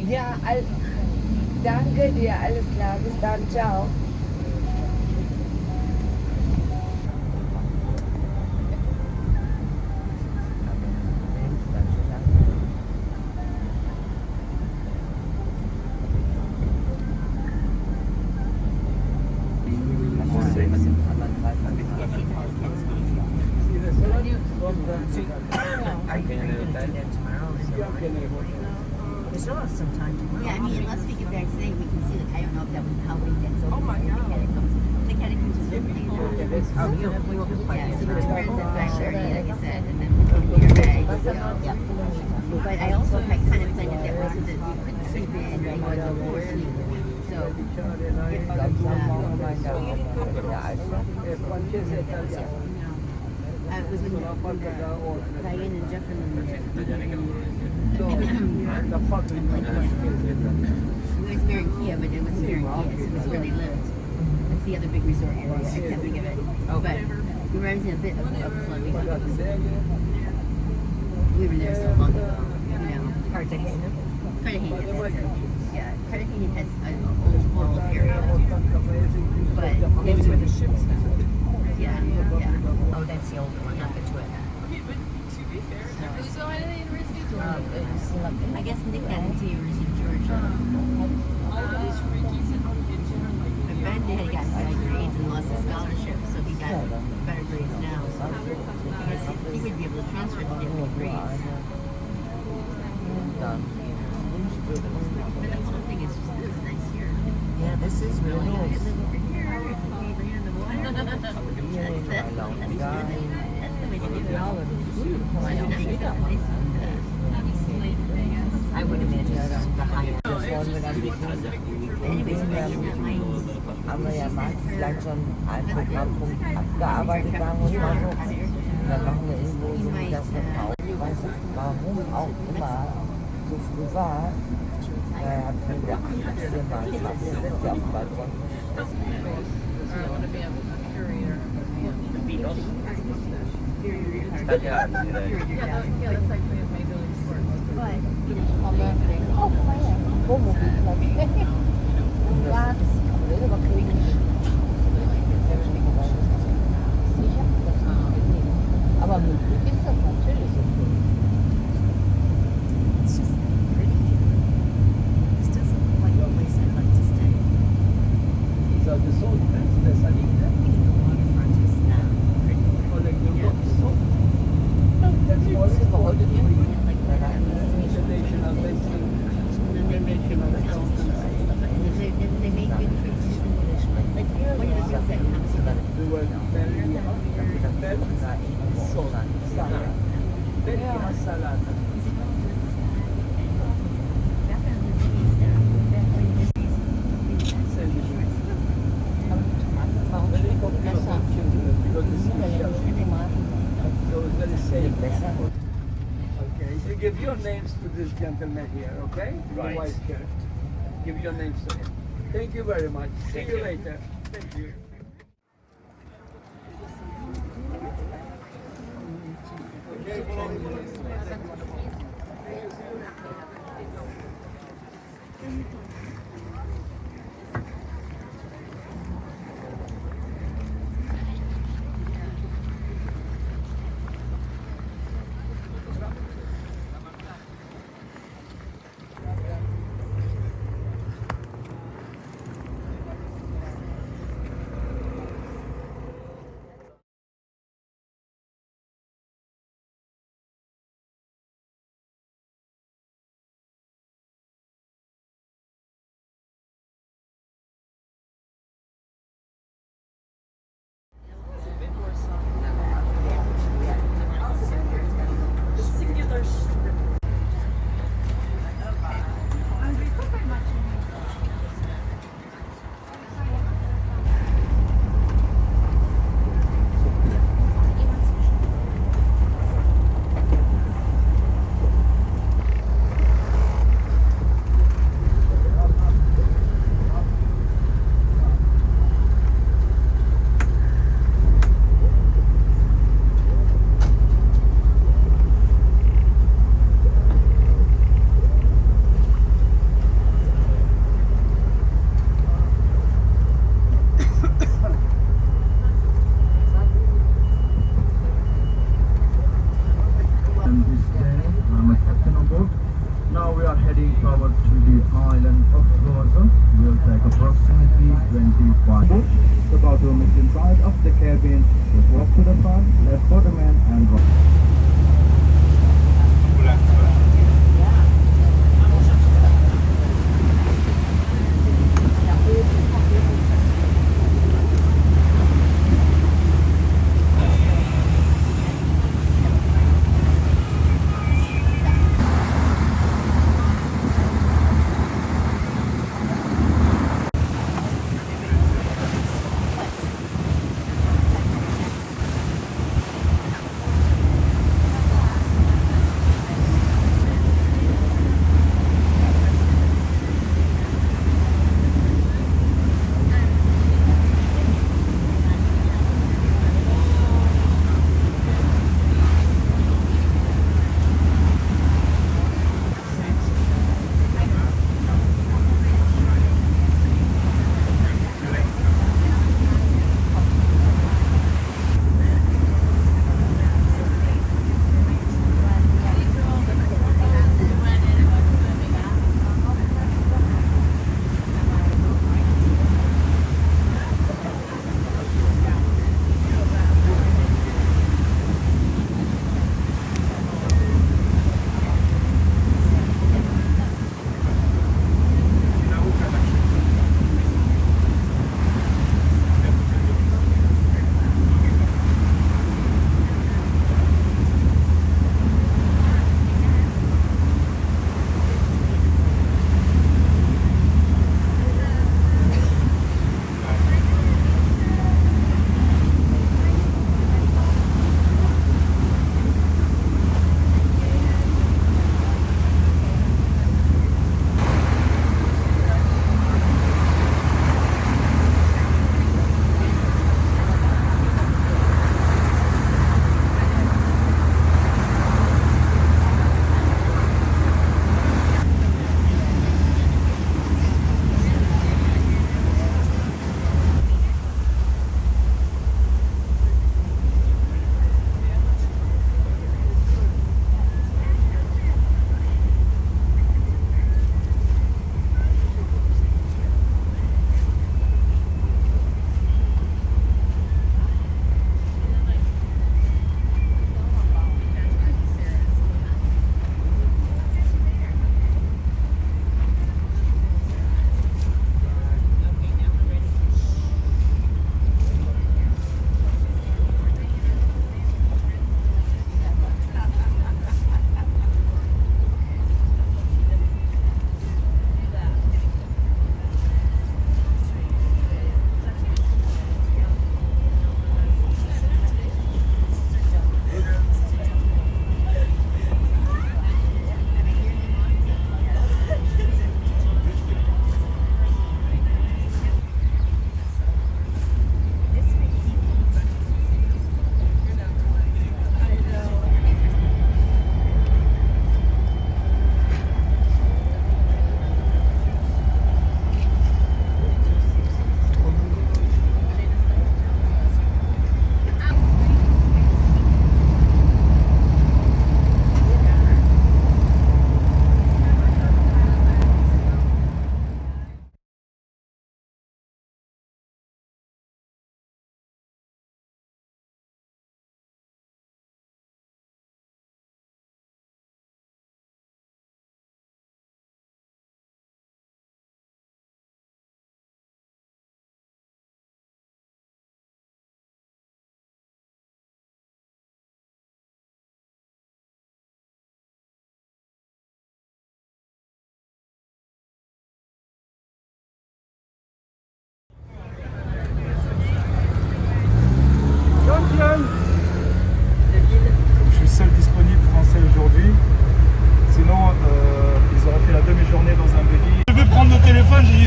Ja, danke dir, alles klar. Bis dann, ciao. Are you going to do that tomorrow? We still have some time tomorrow. Yeah, I mean, unless we get back today, we can see. Like, I don't know if that was how late that's open. Oh my god. The catacombs is open. Oh, we will have plenty Yeah, of so the time. tour ends at 5:30, like I said, and then we can get our bags. So, yeah. But I also had kind of planned it that way so that we could sleep in and go to the pool sleep. So, it was when Diane and Jeff and we went to Barranquilla, but it wasn't Barranquilla, so it was where they lived. That's the other big resort area. I can't think of it. But we were in a bit of Colombia. We were there so long ago, you know. Cartagena? Cartagena, that's it. Yeah, Cartagena has an old area. But That's where the ships now. yeah, yeah. Oh, that's the older one, not the twin. I guess Nick got into University of Georgia. My friend had gotten bad grades and lost his scholarship, so he got better grades now. So I guess he would be able to transfer if he didn't get grades. But the whole thing is just this nice here. Yeah, this is really I nice. live over here. Over here in the water. That's the way to do it. I would imagine it's the higher. Anyways, we're in that mines. Haben wir ja lang schon einen Programmpunkt abgearbeitet, sagen wir mal so. Und dann machen wir irgendwo so mittags eine Pause. Ich weiß nicht, warum auch immer so früh war. Da hat mir der 18 Mal fast auf dem Balkon. Aber möglich ist das natürlich. It's just pretty. This doesn't look like a place I'd like to stay. The waterfront is not pretty. Okay, so give your names to this gentleman here, okay? Right. The white shirt. Give your names to him. Thank you very much. See you later. Thank you.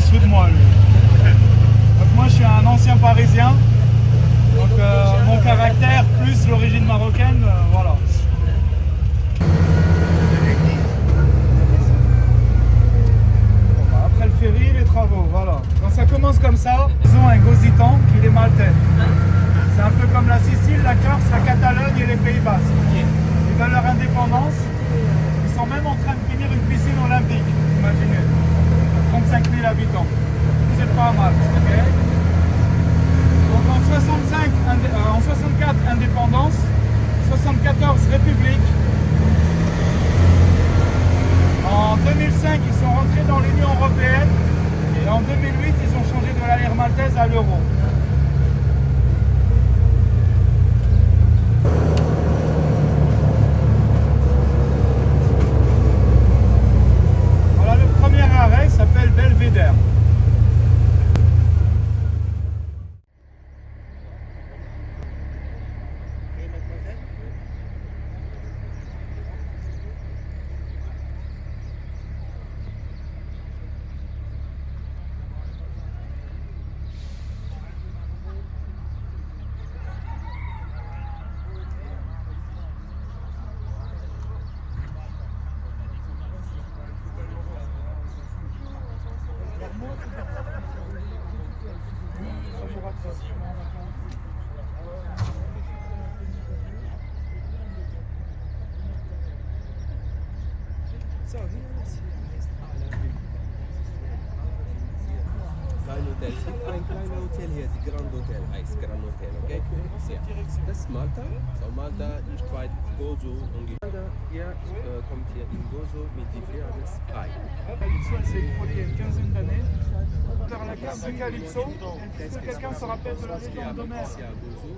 au-dessus de moi, lui. Donc moi, je suis un ancien Parisien. Donc mon caractère plus l'origine marocaine, voilà. Après le ferry, les travaux, voilà. Quand ça commence comme ça, ils ont un gositan qui est maltais. C'est un peu comme la Sicile, la Corse, la Catalogne et les Pays Basques. Ils veulent leur indépendance. Ils sont même en train de finir une piscine olympique, imaginez. 35 000 habitants. C'est pas mal, ok? Donc en 64, indépendance. 74, république. En 2005, ils sont rentrés dans l'Union européenne. Et en 2008, ils ont changé de la lire maltaise à l'euro. Voilà, le premier arrêt s'appelle Belvédère. Klein Hotel. Es gibt ein kleines Hotel hier, die Grand Hotel heißt Grand Hotel, okay? Ja. Das ist Malta. So Malta ist weit Gozo ungefähr. Hier kommt hier in Gozo mit die Fähre frei. Calypso, elle s'est écroulée il y a une quinzaine d'années. Par la carte de Calypso, est-ce que quelqu'un se rappelle de la légende d'Homère? Ici à Gozo.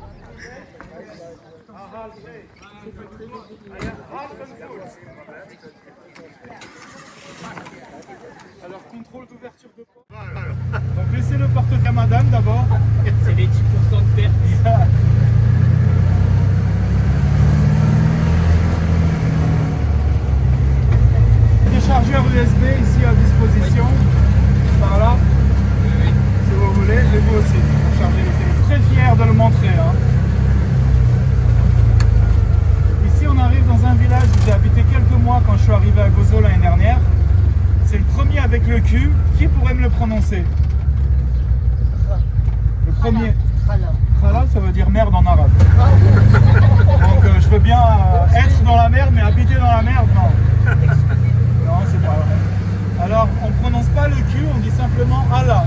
Alors, contrôle d'ouverture de porte. Donc, laissez le portefeuille à madame d'abord. C'est les 10% de perte. Des chargeurs USB ici à disposition. Par là, si vous voulez, et vous aussi. Pour charger le téléphone. Très fier de le montrer. Hein. Ici, on arrive dans un village où j'ai habité quelques mois quand je suis arrivé à Gozo l'année dernière. C'est le premier avec le Q. Qui pourrait me le prononcer? Le premier. Khala, ça veut dire merde en arabe. Donc je veux bien être dans la merde, mais habiter dans la merde, non. Non, c'est pas vrai. Alors, on ne prononce pas le Q, on dit simplement Allah.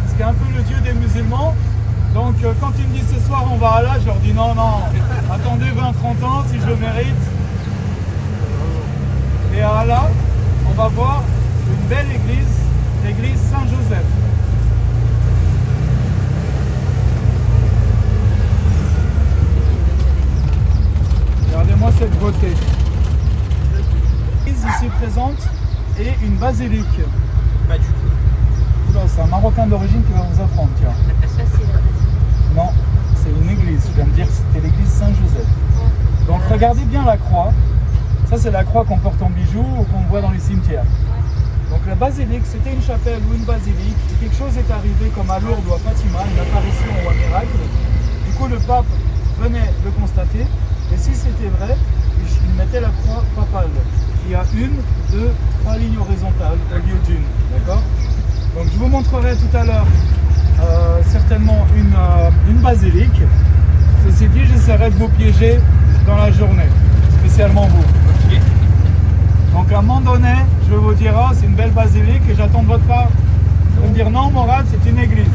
Ce qui est un peu le dieu des musulmans. Donc quand ils me disent ce soir on va à Allah, je leur dis non, non, attendez 20-30 ans si je le mérite. Et à Allah, on va voir une belle église, l'église Saint-Joseph. Regardez-moi cette beauté. L'église ici présente et une basilique. Pas du tout. Oula, c'est un Marocain d'origine qui va vous apprendre, tiens. Non, c'est une église. Je viens de dire que c'était l'église Saint-Joseph. Donc regardez bien la croix. Ça, c'est la croix qu'on porte en bijoux ou qu'on voit dans les cimetières. Donc la basilique, c'était une chapelle ou une basilique. Et quelque chose est arrivé comme à Lourdes ou à Fatima, une apparition ou un miracle. Du coup, le pape venait le constater. Et si c'était vrai, il mettait la croix papale. Il y a 1, 2, 3 lignes horizontales au lieu d'une. D'accord? Donc je vous montrerai tout à l'heure certainement une basilique. Ceci dit, j'essaierai de vous piéger dans la journée, spécialement vous. Donc à un moment donné, je vais vous dire, oh, c'est une belle basilique et j'attends de votre part de me dire non, Morad, c'est une église.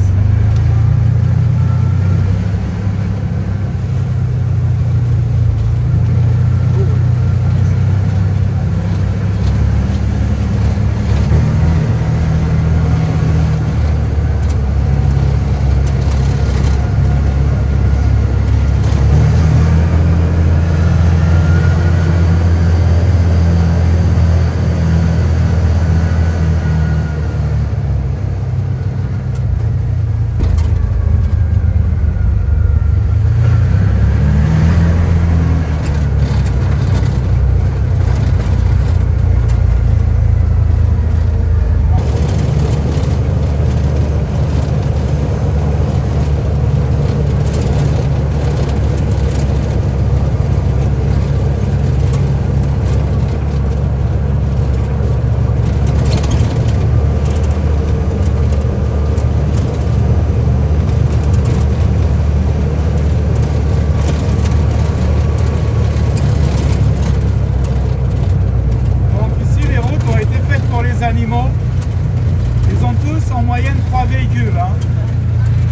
tous en moyenne 3 véhicules hein,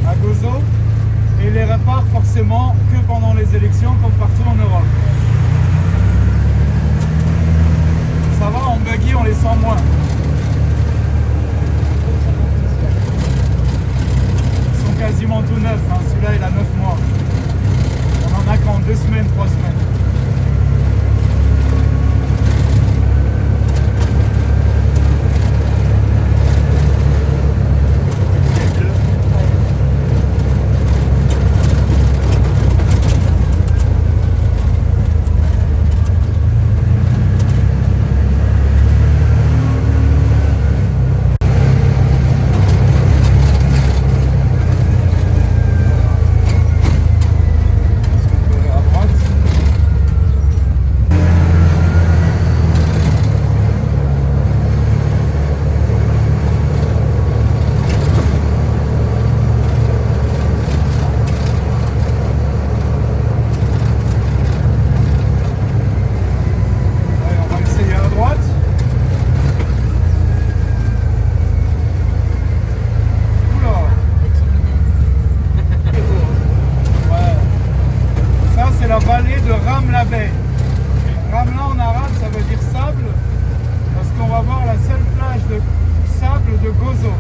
à Gozo. Et ils les réparent forcément que pendant les élections, comme partout en Europe. Ça va, en buggy, on les sent moins. Ils sont quasiment tout neufs. Hein. Celui-là, il a 9 mois. On en a qu'en 2 semaines, 3 semaines. La vallée de Ramla-Bey. Ramla en arabe ça veut dire sable parce qu'on va voir la seule plage de sable de Gozo.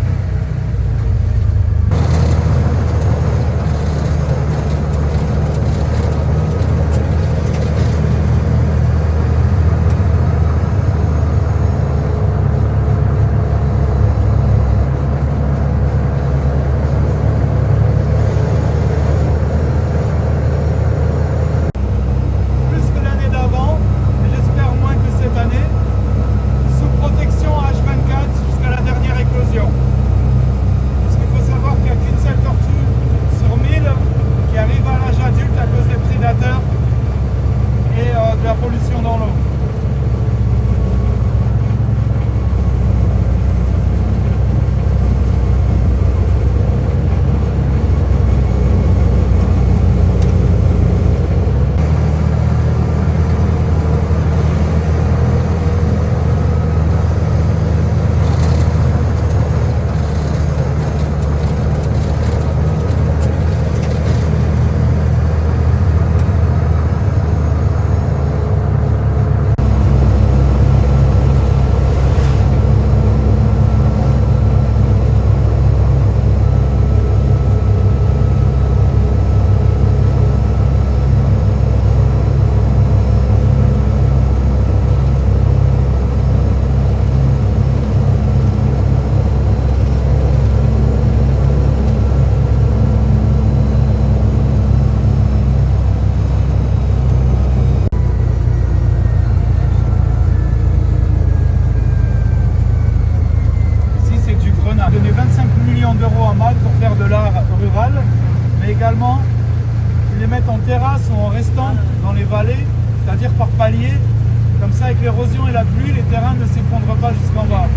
également, ils les mettent en terrasse ou en restant dans les vallées, c'est-à-dire par paliers. Comme ça, avec l'érosion et la pluie, les terrains ne s'effondrent pas jusqu'en bas.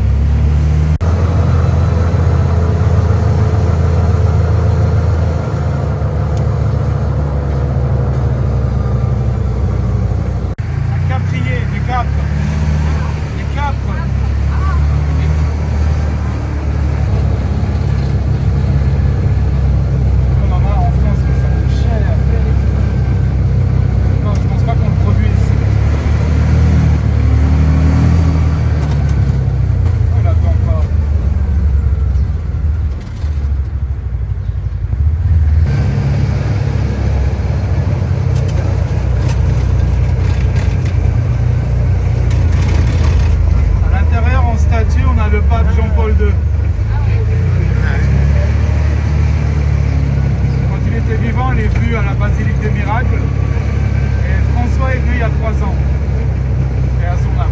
Un caprier, des capres. Les capres. On en a en France, mais ça coûte cher. Non, je pense pas qu'on le produise. On l'attend pas. À l'intérieur, en statue, on a le pape Jean-Paul II. Quand il était vivant, il est venu à la Basilique des Miracles. Et François est venu il y a 3 ans. Et à son âme.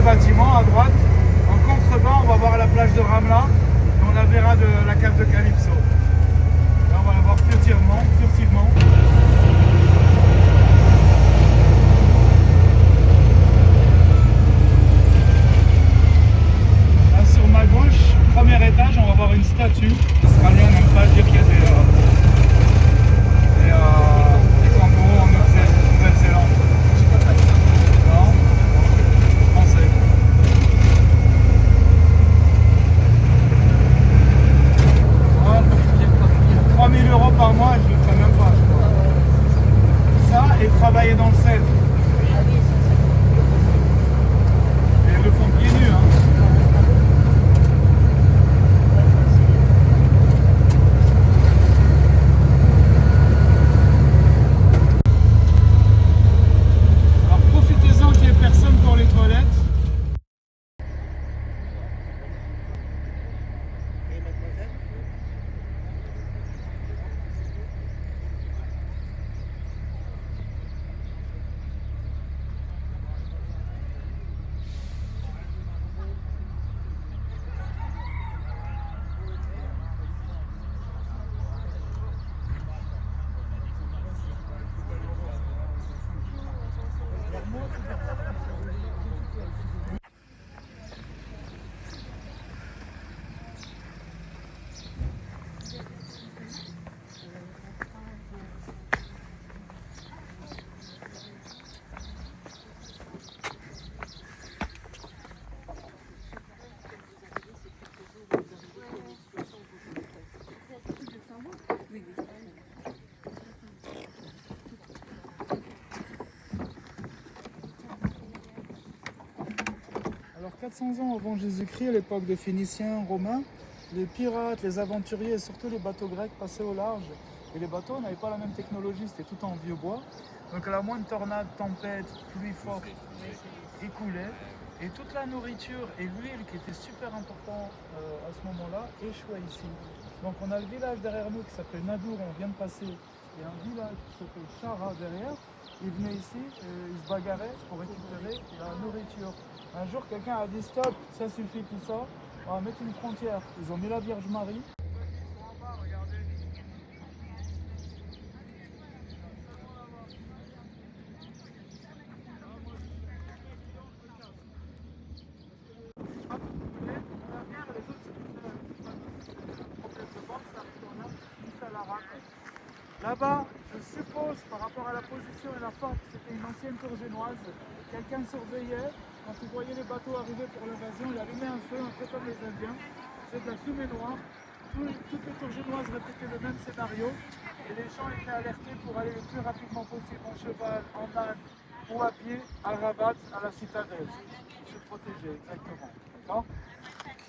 bâtiments à droite. En contrebas, on va voir la plage de Ramla et on la verra de la cave de Calypso. Là, on va la voir furtivement. Là, sur ma gauche, premier étage, on va voir une statue. Les Australiens n'aiment pas dire qu'il y a des kangourous en Nouvelle-Zélande. Non, français. 3 000 € par mois, je le ferai même pas, je crois. Ça et travailler dans le sel. Et ils le font pieds nus, hein. Alors profitez-en qu'il n'y ait personne pour les toilettes. Alors 400 ans avant Jésus-Christ, à l'époque des Phéniciens, Romains, les pirates, les aventuriers et surtout les bateaux grecs passaient au large. Et les bateaux n'avaient pas la même technologie, c'était tout en vieux bois. Donc à la moindre tornade, tempête, pluie forte, ils coulaient. Et toute la nourriture et l'huile qui était super important à ce moment-là échouaient ici. Donc on a le village derrière nous qui s'appelle Nadour, on vient de passer. Il y a un village qui s'appelle Chara derrière. Ils venaient ici, ils se bagarraient pour récupérer la nourriture. Un jour, quelqu'un a dit stop, ça suffit tout ça, on va mettre une frontière. Ils ont mis la Vierge Marie. Là-bas, je suppose, par rapport à la position et la forme, c'était une ancienne tour génoise. Quelqu'un surveillait, quand il voyait les bateaux arriver pour l'invasion, il allumait un peu comme les Indiens. C'est de la fumée noire. Toutes les tours génoises répétaient le même scénario. Et les gens étaient alertés pour aller le plus rapidement possible en cheval, en âne ou à pied à Rabat, à la citadelle. Pour se protéger, exactement. D'accord ?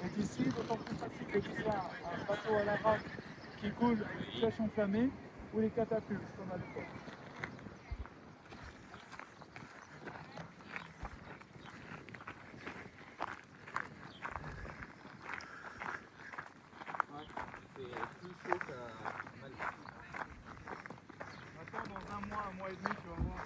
Et ici, d'autant plus facile que ce soit un bateau à la rame qui coule avec une flèche enflammée, ou les catapultes qu'on a à l'époque. Attends, dans un mois et demi, tu vas voir.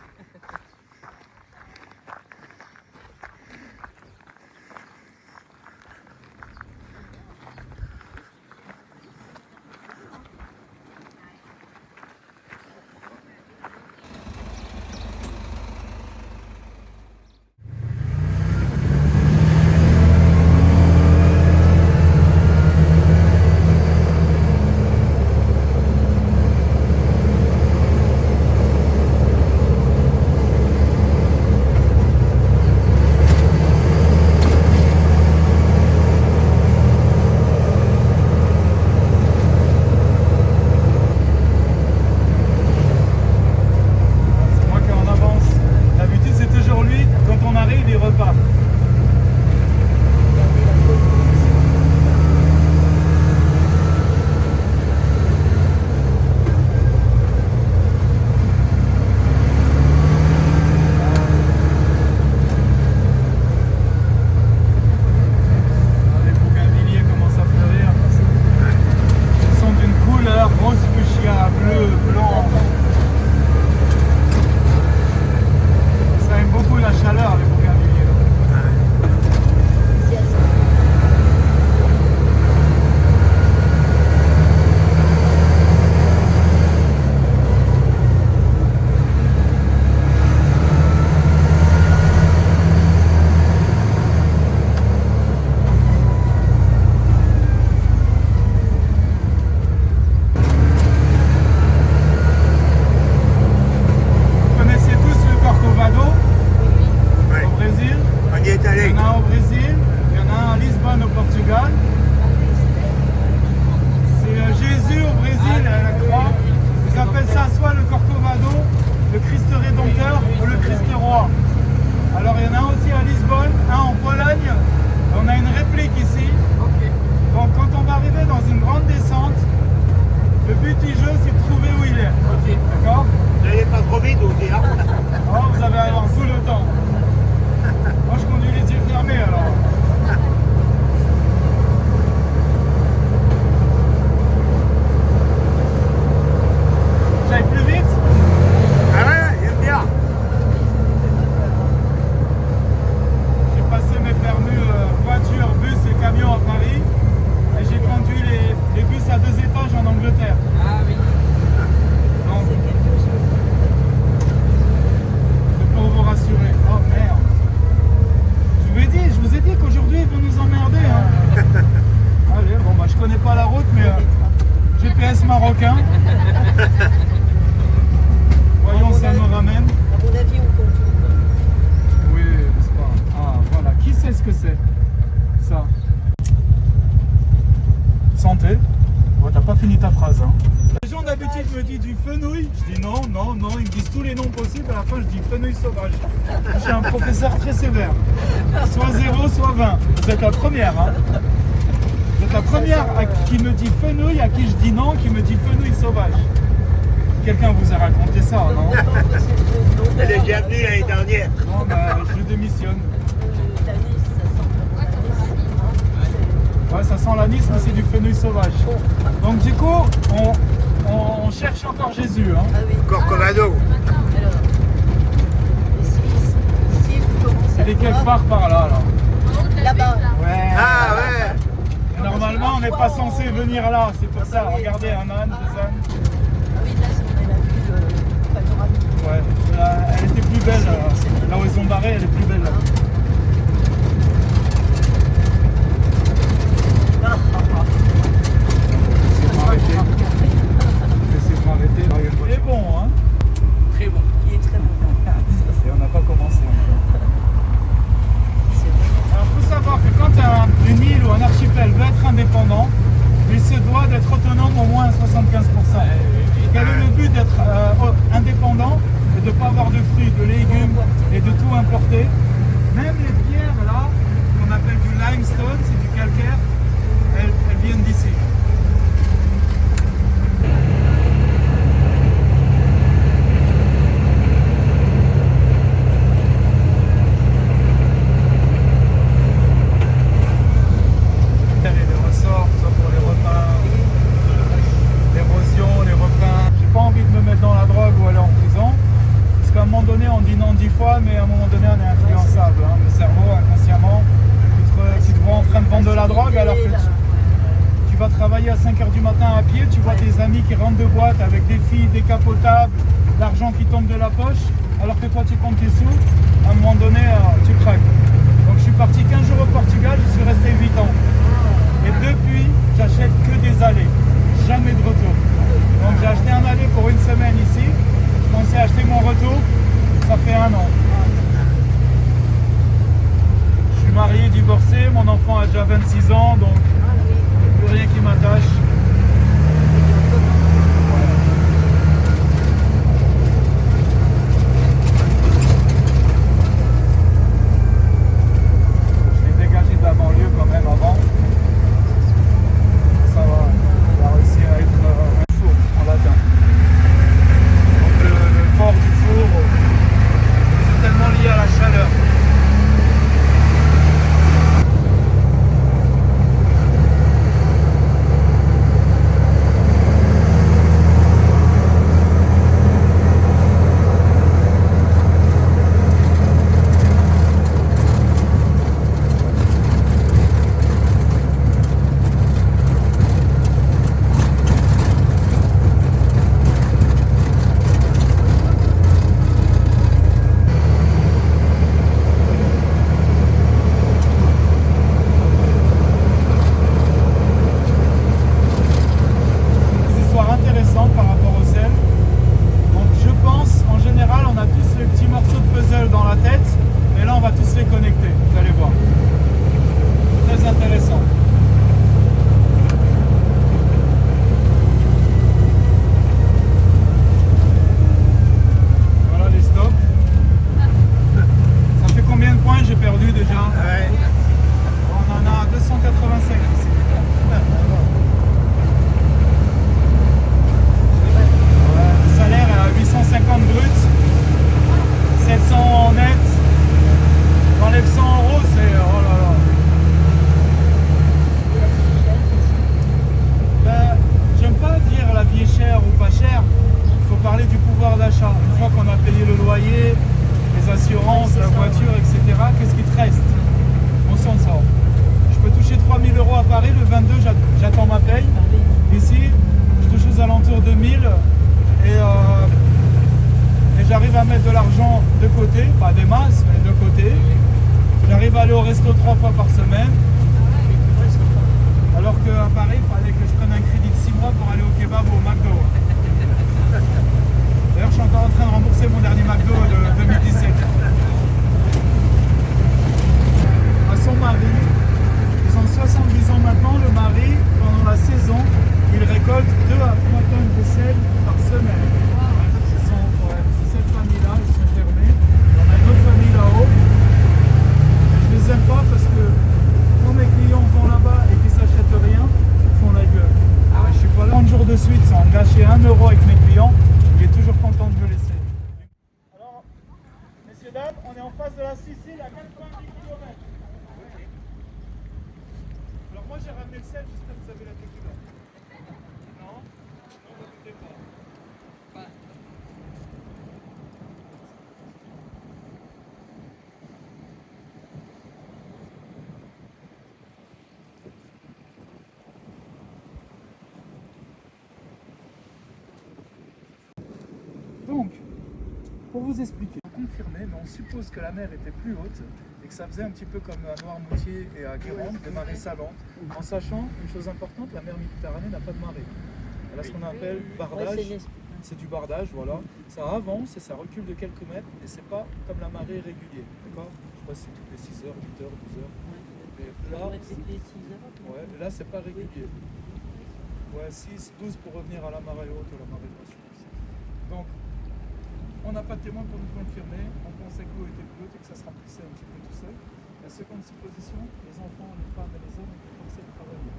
Alors il y en a un aussi à Lisbonne, un en Pologne. On a une réplique ici. Donc quand on va arriver dans une grande descente, le but du jeu c'est de trouver où il est. D'accord? N'allez pas trop vite aussi, hein. Oh, vous avez alors tout le temps. Moi je conduis les yeux fermés alors. J'aille plus vite? Ah ouais, j'aime bien. J'ai passé mes permis voiture, bus et camion à Paris. Et j'ai conduit les bus à 2 étages en Angleterre. Ah oui. Donc, c'est pour vous rassurer. Oh merde. Je vous ai dit qu'aujourd'hui ils vont nous emmerder. Hein. Allez, bon bah je connais pas la route mais GPS marocain. Voyons si ça me ramène. À mon avis, on contourne. Oui, n'est-ce pas? Ah voilà, qui sait ce que c'est? Ça. Santé. Oh, t'as pas fini ta phrase, hein. Les gens d'habitude me disent du fenouil. Je dis non, non, non, ils me disent tous les noms possibles. À la fin, je dis fenouil sauvage. Je suis un professeur très sévère. Soit 0, soit 20. Vous êtes la première, hein. Vous êtes la première qui me dit fenouil, à qui je dis non, qui me dit fenouil sauvage. Quelqu'un vous a raconté ça, non? Elle est déjà venue l'année dernière. Non, bah, je démissionne. Ouais, ça sent l'anis, mais c'est du fenouil sauvage. Donc du coup, on cherche encore Jésus. Hein. Ah oui. Corcovado. Alors, ici, vous commencez Il est quelque part par là. là-bas. Ouais. Ah ouais. Et normalement, on n'est pas censé venir là. C'est pour ça. Regardez, un âne, 2 ânes. Ah oui, là, on a la vue panoramique. Ouais. Là, elle était plus belle. Là où ils ont barré, elle est plus belle. Là. Essayez de m'arrêter. Il est bon, hein? Très bon. Il est très bon. Et on n'a pas commencé encore. C'est vrai. Alors, il faut savoir que quand une île ou un archipel veut être indépendant, il se doit d'être autonome au moins à 75%. Quel est le but d'être indépendant et de ne pas avoir de fruits, de légumes et de tout importer? Même les pierres là, qu'on appelle du limestone, c'est du calcaire, elles viennent d'ici. On dit non 10 fois, mais à un moment donné, on est influençable. Hein. Le cerveau, inconsciemment, tu te vois en train de vendre de la drogue alors que tu vas travailler à 5h du matin à pied, tu vois tes amis qui rentrent de boîte avec des filles décapotables, l'argent qui tombe de la poche, alors que toi tu comptes tes sous, à un moment donné, tu craques. Donc je suis parti 15 jours au Portugal, je suis resté 8 ans. Et depuis, j'achète que des allées, jamais de retour. Donc j'ai acheté un aller pour une semaine ici, je pensais acheter mon retour. Ça fait 1 an. Je suis marié, divorcé, mon enfant a déjà 26 ans, donc il n'y a plus rien qui m'attache. Je l'ai dégagé de la banlieue quand même avant. Ça va, il a réussi à être un four en latin. Donc le port du four, tellement lié à la chaleur. j'arrive à aller au resto 3 fois par semaine. Alors qu'à Paris, il fallait que je prenne un crédit de 6 mois pour aller au kebab ou au McDo. D'ailleurs, je suis encore en train de rembourser mon dernier McDo de 2017. À son mari, ils ont 70 ans maintenant, le mari, pendant la saison, il récolte 2 à 3 tonnes de sel par semaine. Cette famille-là, ils sont fermés. On a une autre famille là-haut. Je les aime pas parce que quand mes clients vont là-bas et qu'ils s'achètent rien, ils font la gueule. Je suis pas là 30 jours de suite sans gâcher 1 euro avec mes clients. Il est toujours content de me laisser. Alors, messieurs, dames, on est en face de la Sicile à 90 km. Alors moi j'ai ramené le sel juste comme vous avez la tequila. Non, ne goûtez pas. Donc, pour vous expliquer, confirmer, mais on suppose que la mer était plus haute et que ça faisait un petit peu comme à Noirmoutier et à Guérande, des marées salantes, en sachant une chose importante, la mer Méditerranée n'a pas de marée. Elle a ce qu'on appelle bardage, c'est du bardage, voilà. Ça avance et ça recule de quelques mètres et c'est pas comme la marée régulière, d'accord? Je crois que c'est toutes les 6 heures, 8 heures, 12 heures. Mais là, c'est pas régulier. Ouais, 6, 12 pour revenir à la marée haute ou la marée basse. Donc, on n'a pas de témoin pour nous confirmer, on pensait que l'eau était plus haute et que ça se remplissait un petit peu tout seul. La seconde supposition, les enfants, les femmes et les hommes étaient forcés de travailler.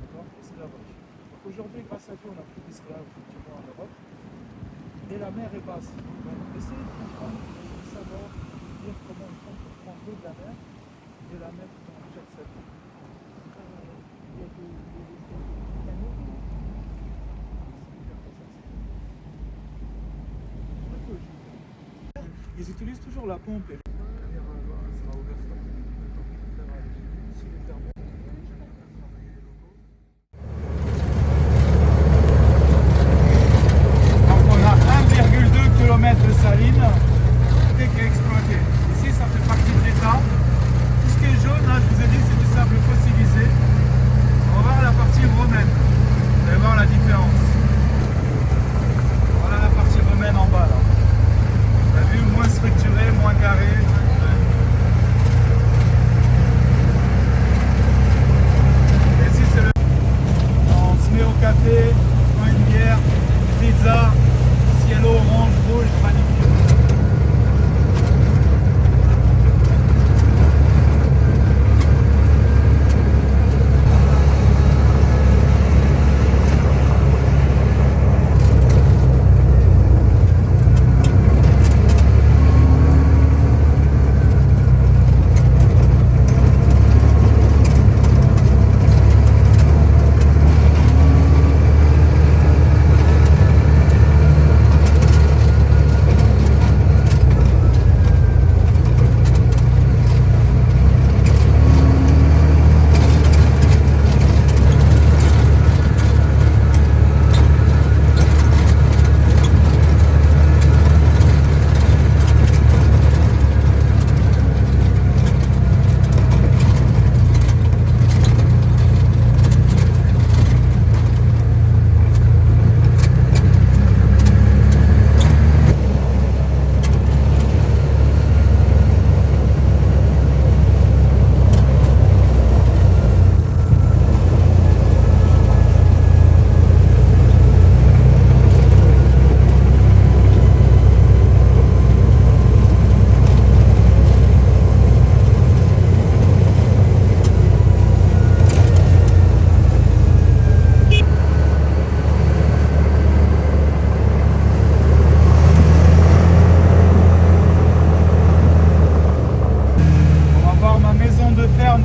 D'accord? Esclavage. Donc aujourd'hui, grâce à Dieu, on n'a plus d'esclaves effectivement en Europe. Et la mer est basse. Donc essayez de comprendre, de savoir, de dire comment ils font pour prendre l'eau de la mer et la mettre dans le jet set. Il y a des canaux. Ils utilisent toujours la pompe. Et... Donc on a 1,2 km de saline qui est exploité. Ici ça fait partie de l'État. Tout ce qui est jaune, là je vous ai dit c'est du sable fossilisé. On va voir la partie romaine. Vous allez voir la différence. Voilà la partie romaine en bas là. Vous avez vu, moins structuré, moins carré. Et ici c'est le... On se met au café, prend une bière, pizza, ciel orange, rouge, magnifique.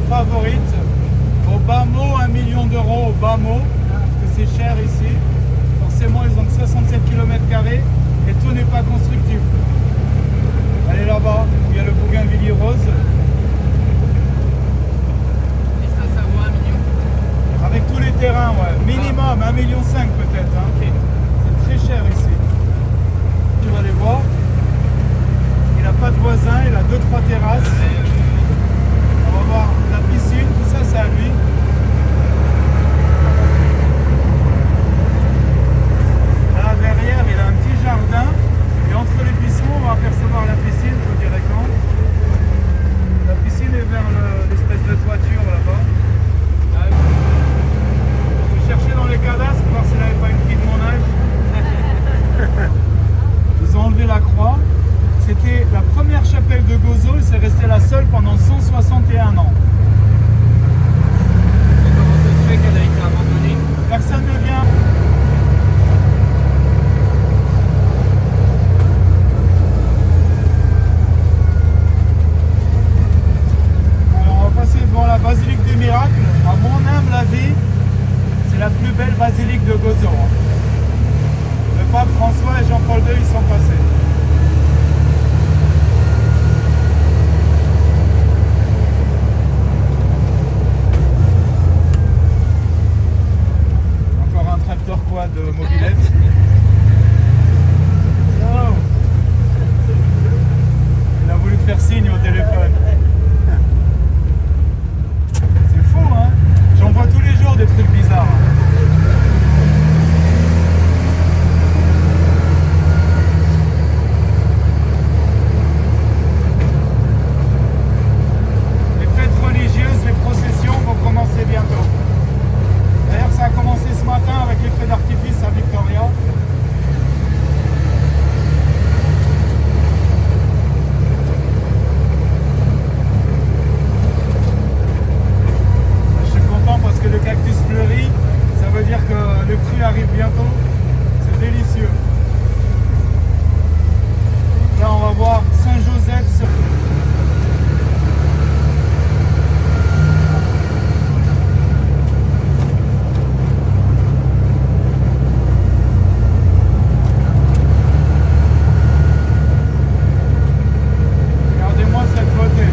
Favorite au bas mot, 1 million d'euros au bas mot, parce que c'est cher ici. Forcément, ils ont 67 km² et tout n'est pas constructible. Allez là-bas où il y a le bougainvillier rose. Et ça vaut 1 million. Avec tous les terrains, ouais. Minimum 1,5 million peut-être. Hein. Okay. C'est très cher ici. Tu vas aller voir. Il n'a pas de voisins, il a 2-3 terrasses. pendant 161 ans. Et comment ça se fait qu'elle a été abandonnée? Personne ne vient. Alors on va passer devant la basilique des miracles. À mon humble avis, c'est la plus belle basilique de Gozo. Le pape François et Jean-Paul II y sont passés. Encore un tracteur quad de mobilette. Oh. Il a voulu te faire signe au téléphone. C'est fou, hein? J'en vois tous les jours des trucs bizarres. Les fêtes religieuses, les processions vont commencer bientôt. D'ailleurs, ça a commencé ce matin avec les feux d'artifice à Victoria. Je suis content parce que le cactus fleurit, ça veut dire que le fruit arrive bientôt. C'est délicieux. Là, on va voir Saint-Joseph sur... Regardez-moi cette beauté.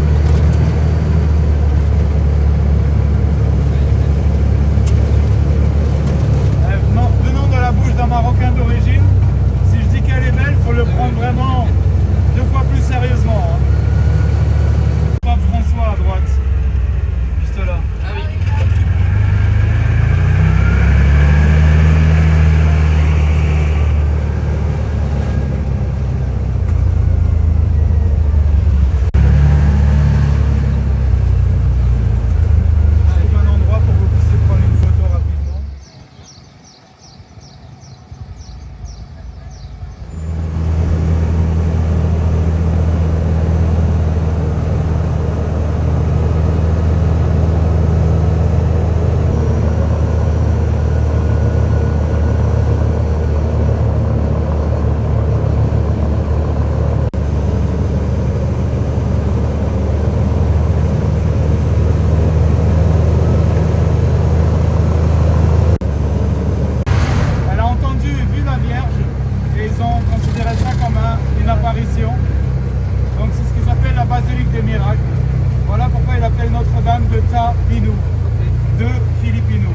Venant de la bouche d'un Marocain d'origine, si je dis qu'elle est belle, il faut le prendre vraiment 2 fois plus sérieusement. Hein. Pape François à droite, juste là. Ah oui. Je trouve un endroit pour que vous puissiez prendre une photo rapidement. Elle a entendu et vu la Vierge et ils ont considéré ça comme une apparition. Donc c'est ce qu'ils appellent la basilique des miracles. Voilà pourquoi ils appellent Notre-Dame de Ta Pinou, de Philippino.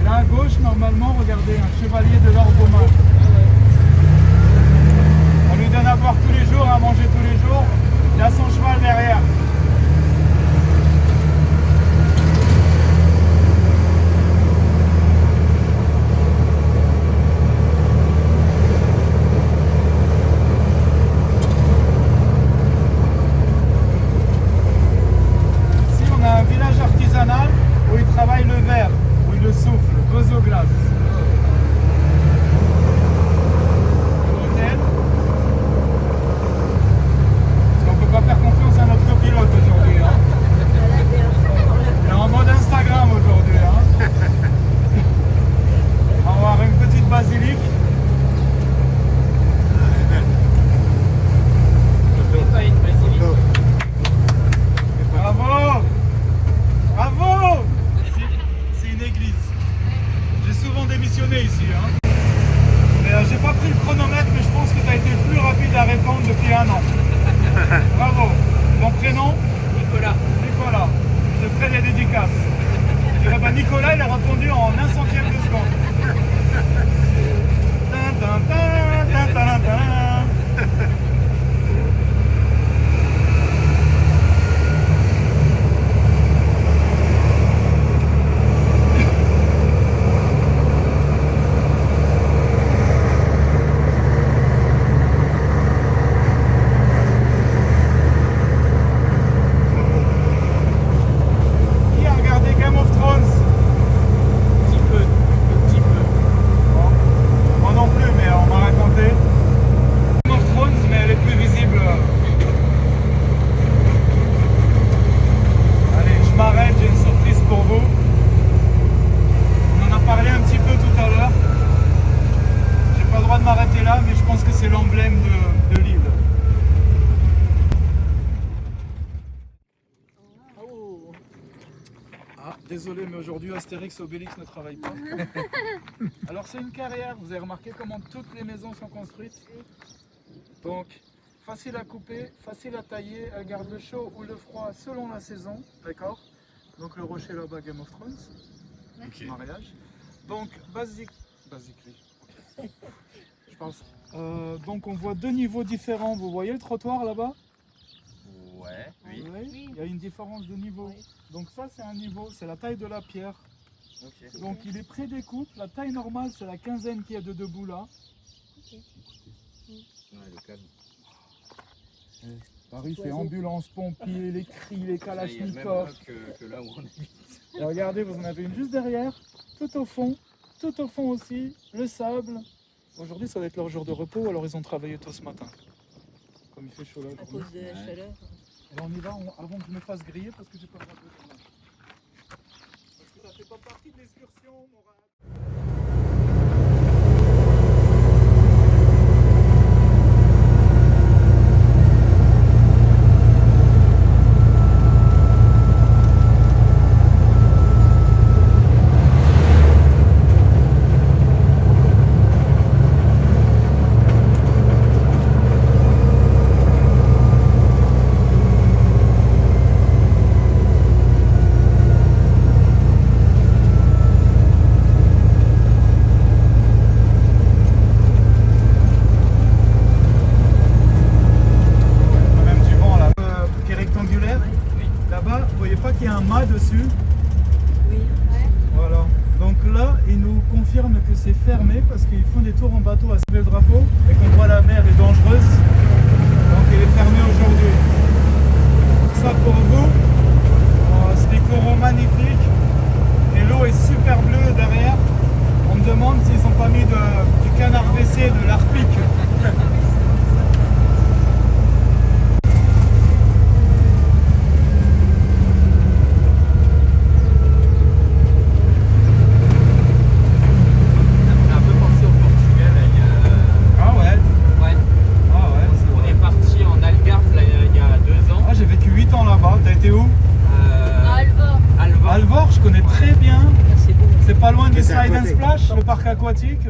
Et là à gauche, normalement, regardez, un chevalier de l'ordre romain. On lui donne à boire tous les jours, à manger tous les jours. Il a son cheval derrière. Ici, on a un village artisanal où ils travaillent le verre, où ils le soufflent, Gozo Glace. L'hôtel. Désolé, mais aujourd'hui Astérix et Obélix ne travaillent pas. Alors c'est une carrière, vous avez remarqué comment toutes les maisons sont construites. Donc facile à couper, facile à tailler, elle garde le chaud ou le froid selon la saison, d'accord? Donc le rocher là-bas, Game of Thrones, mariage. Donc basically. Je pense. Donc on voit deux niveaux différents, vous voyez le trottoir là-bas? Ouais, oui. Oui, il y a une différence de niveau. Donc ça c'est un niveau, c'est la taille de la pierre. Ok. Donc il est pré-découpe, la taille normale c'est la quinzaine qu'il y a de debout là. Paris c'est ambulance, pompiers, les cris, les kalachnikovs. Que là où on est. Et regardez, vous en avez une juste derrière, tout au fond aussi, le sable. Aujourd'hui ça va être leur jour de repos, alors ils ont travaillé tôt ce matin. Comme il fait chaud là. À cause de la chaleur. Alors on y va avant que je me fasse griller parce que j'ai pas le droit de le tourner. Parce que ça fait pas partie de l'excursion, Mourad. Là-bas, vous voyez pas qu'il y a un mât dessus? Oui. Voilà. Donc là, ils nous confirment que c'est fermé parce qu'ils font des tours en bateau à sauver le drapeau et qu'on voit la mer est dangereuse. Donc elle est fermée aujourd'hui. Ça pour vous, c'est des coraux magnifiques et l'eau est super bleue derrière. On me demande s'ils n'ont pas mis du canard WC, de l'arpic. Alvor, je connais très bien. C'est pas loin du Slide and Splash, le parc aquatique.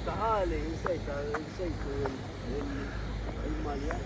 تعالي نسيت المالية.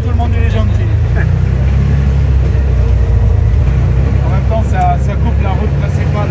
tout le monde il est gentil. En même temps, ça coupe la route principale.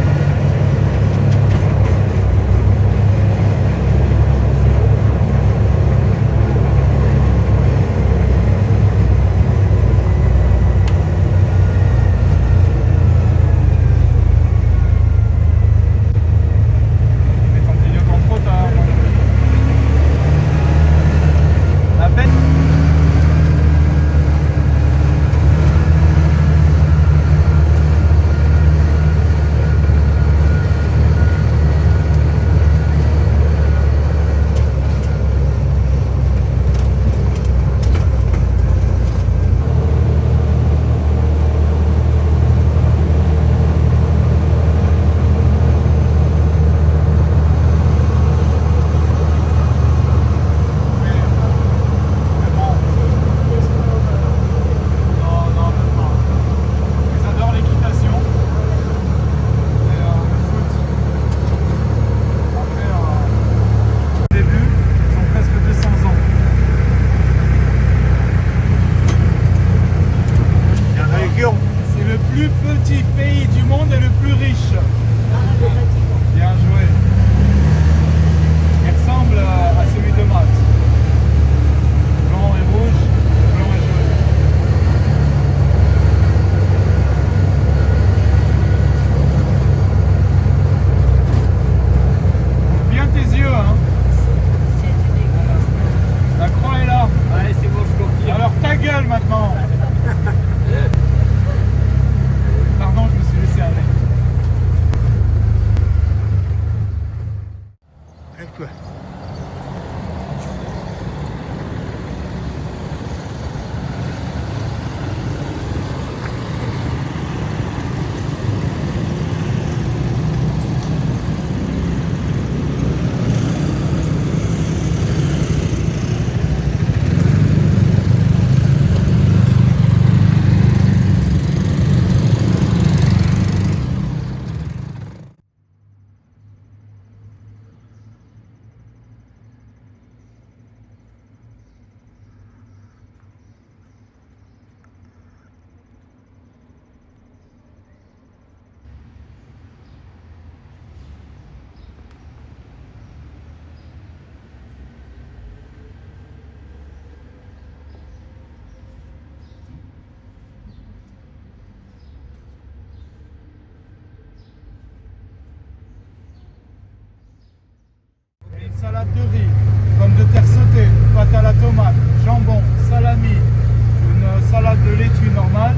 Salade de riz, pommes de terre sautées, pâte à la tomate, jambon, salami, une salade de laitue normale,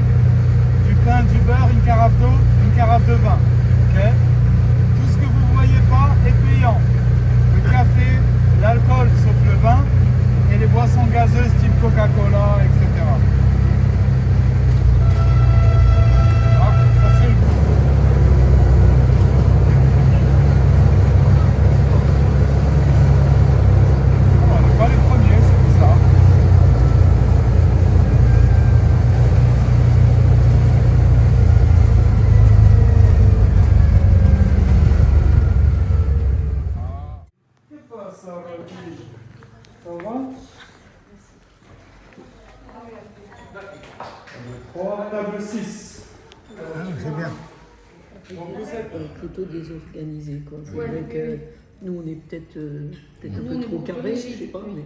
du pain, du beurre, une carafe d'eau, une carafe de vin. Okay. Tout ce que vous ne voyez pas est payant. Le café, l'alcool sauf le vin et les boissons gazeuses type Coca-Cola, etc. Ah, ça c'est le goût. Pas les premiers, c'est bizarre. Qu'est-ce que passe, ça va? 3, table 6. C'est bien. Plutôt désorganisé, quoi. C'est vrai que nous, on est peut-être un peu trop carré, je sais pas, mais...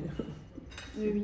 Oui, oui.